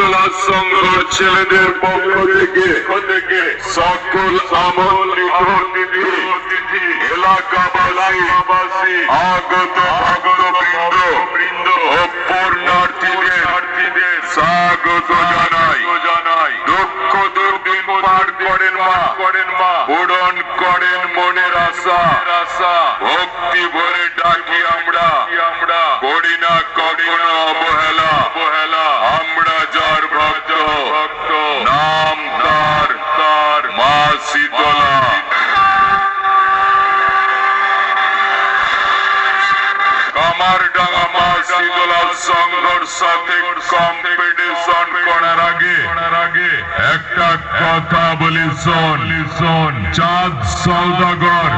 শীতলা সংঘর ছেলেদের পক্ষ থেকে সকল আমন্ত্রিত অতিথি এলাকাবাসী আগত বৃন্দ ও পুণ্যার্থীদের স্বাগত জানাই। দুঃখ দুর্দিন পার করেন মা, পূরণ করেন মনের আশা। ভক্তি ভরে ডাকি আমরা, করি না কখনো অবহেলা। আমরা যার ভক্ত, নাম তার মা শীতলা। কামারডাঙ্গা মা শীতলা সংঘর সাথে কম্পিটিশন করার আগে একটা কথা বলি শোন। চাঁদ সওদাগর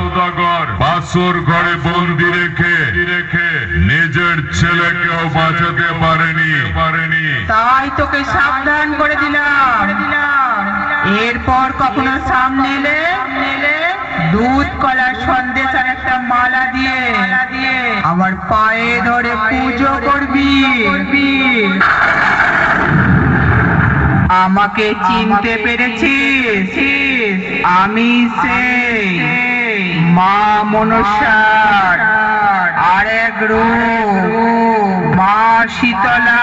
বাসর ঘরে বন্দি রেখে নিজের ছেলেকেও বাঁচাতে পারেনি। তাই তোকে সাবধান করে দিলাম, এরপর কখনো সামনে এলে দুধ কলার সন্দেশ আর একটা মালা দিয়ে আমার পায়ে ধরে পুজো করবি। আমাকে চিনতে পেরেছিস? আমি সেই মা মনসার আরেক রূপ, মা শীতলা।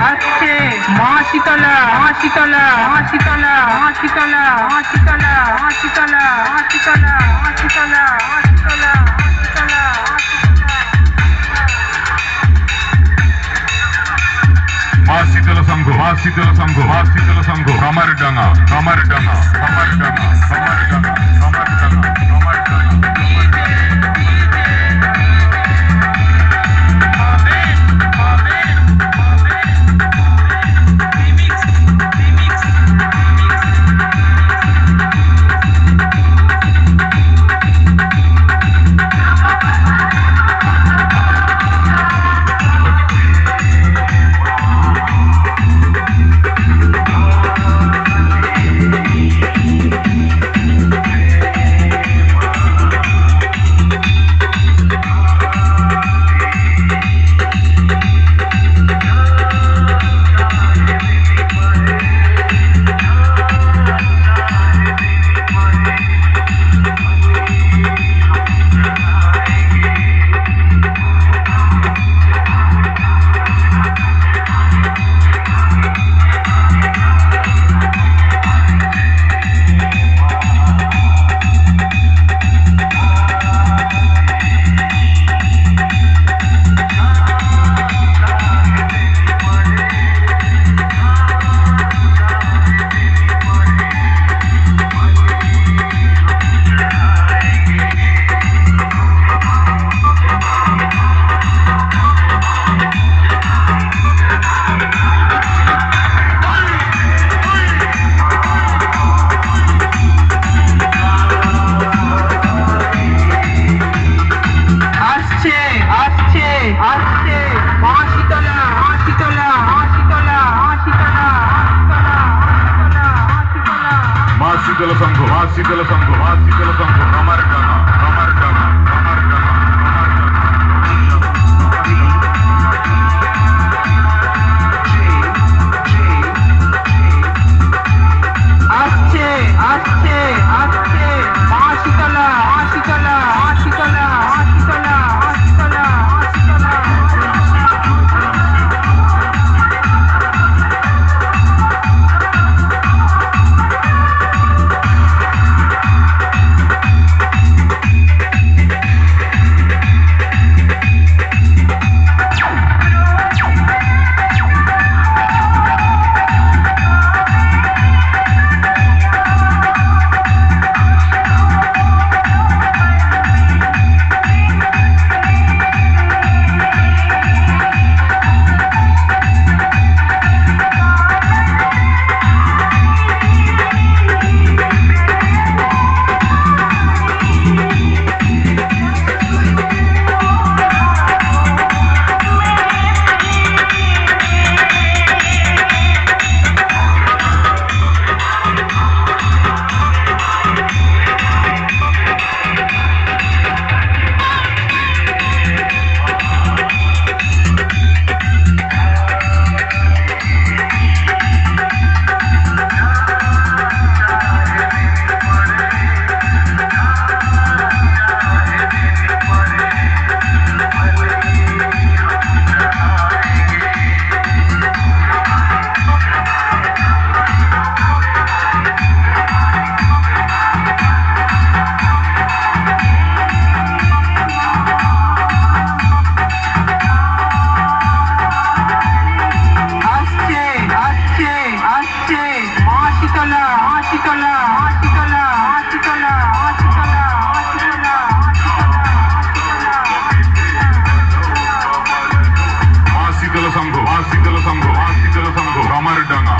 আসছে মা শীতলা, মা শীতলা, মা শীতলা, মা শীতলা, মা শীতলা, মা শীতলা, মা শীতলা, মা শীতলা, মা শীতলা, মা শীতলা সংঘ কামারডাঙ্গা। শীতলা সংঘ কামারডাঙ্গা। হাসিদল সংঘ কামারডাঙ্গা